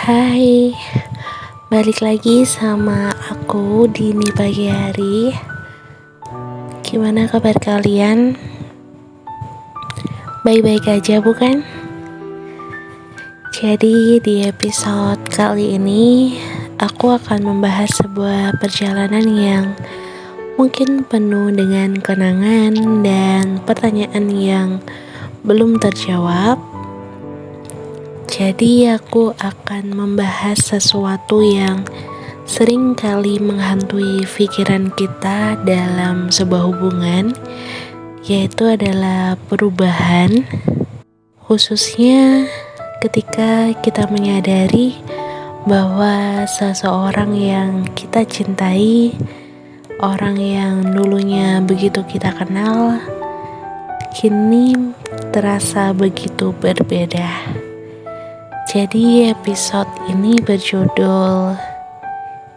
Hai, balik lagi sama aku Dini pagi hari. Gimana kabar kalian? Baik-baik aja bukan? Jadi di episode kali ini aku akan membahas sebuah perjalanan yang mungkin penuh dengan kenangan dan pertanyaan yang belum terjawab. Jadi aku akan membahas sesuatu yang sering kali menghantui pikiran kita dalam sebuah hubungan, yaitu adalah perubahan, khususnya ketika kita menyadari bahwa seseorang yang kita cintai, orang yang dulunya begitu kita kenal, kini terasa begitu berbeda. Jadi episode ini berjudul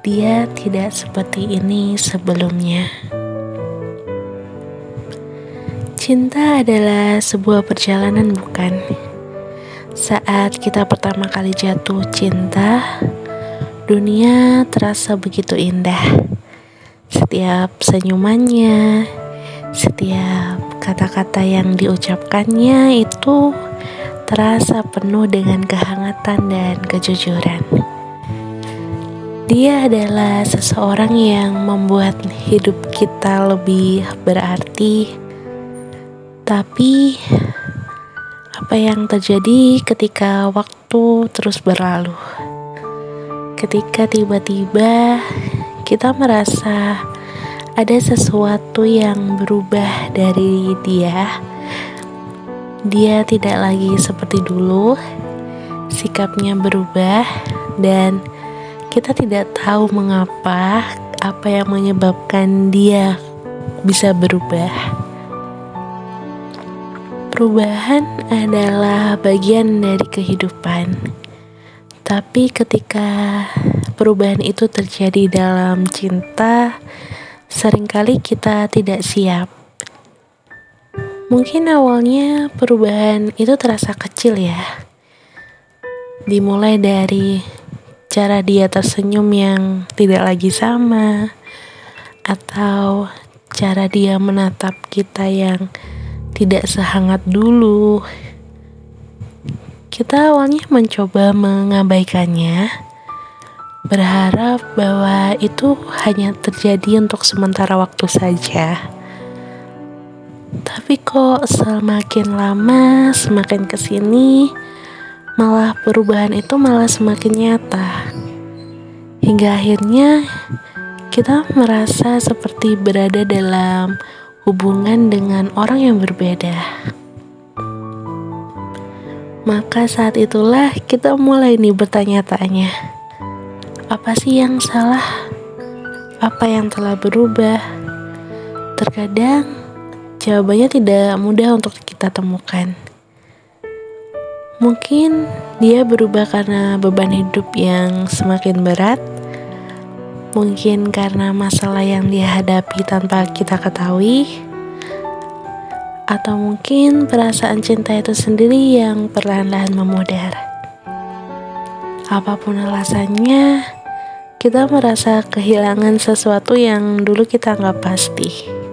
"Dia Tidak Seperti Ini Sebelumnya". Cinta adalah sebuah perjalanan, bukan? Saat kita pertama kali jatuh cinta, dunia terasa begitu indah. Setiap senyumannya, setiap kata-kata yang diucapkannya itu terasa penuh dengan kehangatan dan kejujuran. Dia adalah seseorang yang membuat hidup kita lebih berarti. Tapi apa yang terjadi ketika waktu terus berlalu? Ketika tiba-tiba kita merasa ada sesuatu yang berubah dari dia. Dia tidak lagi seperti dulu, sikapnya berubah, dan kita tidak tahu mengapa, apa yang menyebabkan dia bisa berubah. Perubahan adalah bagian dari kehidupan, tapi ketika perubahan itu terjadi dalam cinta, seringkali kita tidak siap. Mungkin awalnya perubahan itu terasa kecil ya. Dimulai dari cara dia tersenyum yang tidak lagi sama, atau cara dia menatap kita yang tidak sehangat dulu. Kita awalnya mencoba mengabaikannya, berharap bahwa itu hanya terjadi untuk sementara waktu saja. Tapi kok semakin lama, semakin kesini, malah perubahan itu malah semakin nyata. Hingga akhirnya kita merasa seperti berada dalam hubungan dengan orang yang berbeda. Maka saat itulah kita mulai nih bertanya-tanya, apa sih yang salah? Apa yang telah berubah? Terkadang jawabannya tidak mudah untuk kita temukan. Mungkin dia berubah karena beban hidup yang semakin berat. Mungkin karena masalah yang dia hadapi tanpa kita ketahui. Atau mungkin perasaan cinta itu sendiri yang perlahan-lahan memudar. Apapun alasannya, kita merasa kehilangan sesuatu yang dulu kita anggap pasti.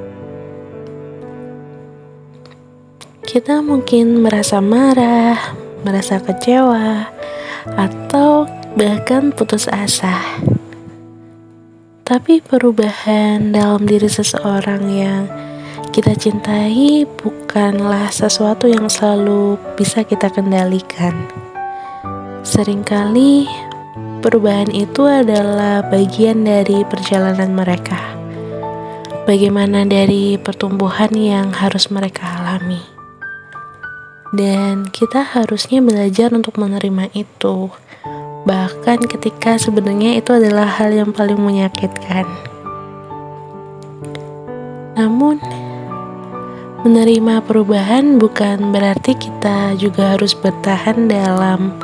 Kita mungkin merasa marah, merasa kecewa, atau bahkan putus asa. Tapi perubahan dalam diri seseorang yang kita cintai bukanlah sesuatu yang selalu bisa kita kendalikan. Seringkali perubahan itu adalah bagian dari perjalanan mereka. Bagaimana dari pertumbuhan yang harus mereka alami. Dan kita harusnya belajar untuk menerima itu, bahkan ketika sebenarnya itu adalah hal yang paling menyakitkan. Namun, menerima perubahan bukan berarti kita juga harus bertahan dalam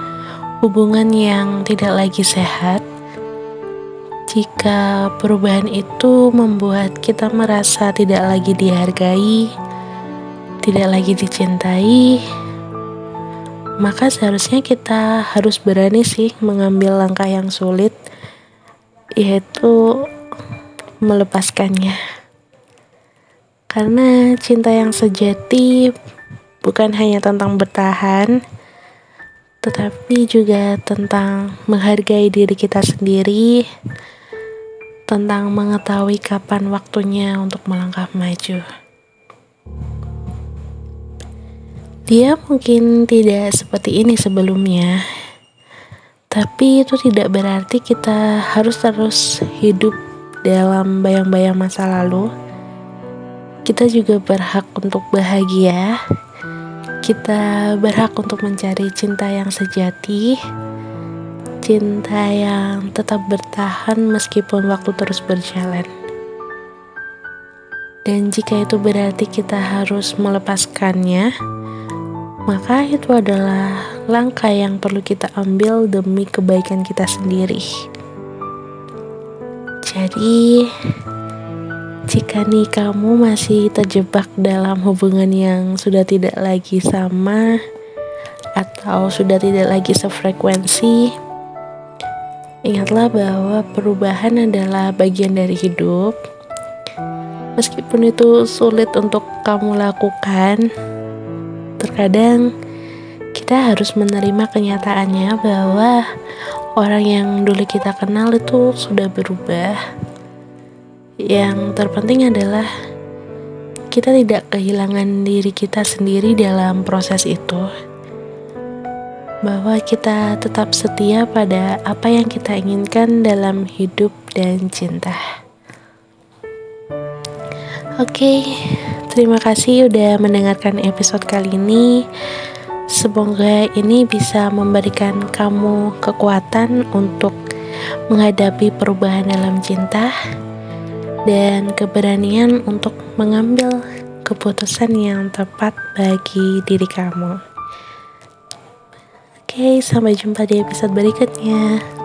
hubungan yang tidak lagi sehat. Jika perubahan itu membuat kita merasa tidak lagi dihargai, tidak lagi dicintai, maka seharusnya kita harus berani sih mengambil langkah yang sulit, yaitu melepaskannya. Karena cinta yang sejati bukan hanya tentang bertahan, tetapi juga tentang menghargai diri kita sendiri, tentang mengetahui kapan waktunya untuk melangkah maju. Dia mungkin tidak seperti ini sebelumnya, tapi itu tidak berarti kita harus terus hidup dalam bayang-bayang masa lalu. Kita juga berhak untuk bahagia. Kita berhak untuk mencari cinta yang sejati, cinta yang tetap bertahan meskipun waktu terus berjalan. Dan jika itu berarti kita harus melepaskannya, maka itu adalah langkah yang perlu kita ambil demi kebaikan kita sendiri. Jadi, jika nih kamu masih terjebak dalam hubungan yang sudah tidak lagi sama atau sudah tidak lagi sefrekuensi, ingatlah bahwa perubahan adalah bagian dari hidup. Meskipun itu sulit untuk kamu lakukan, terkadang kita harus menerima kenyataannya bahwa orang yang dulu kita kenal itu sudah berubah. Yang terpenting adalah kita tidak kehilangan diri kita sendiri dalam proses itu. Bahwa kita tetap setia pada apa yang kita inginkan dalam hidup dan cinta. Oke, terima kasih udah mendengarkan episode kali ini. Semoga ini bisa memberikan kamu kekuatan untuk menghadapi perubahan dalam cinta dan keberanian untuk mengambil keputusan yang tepat bagi diri kamu. Oke, sampai jumpa di episode berikutnya.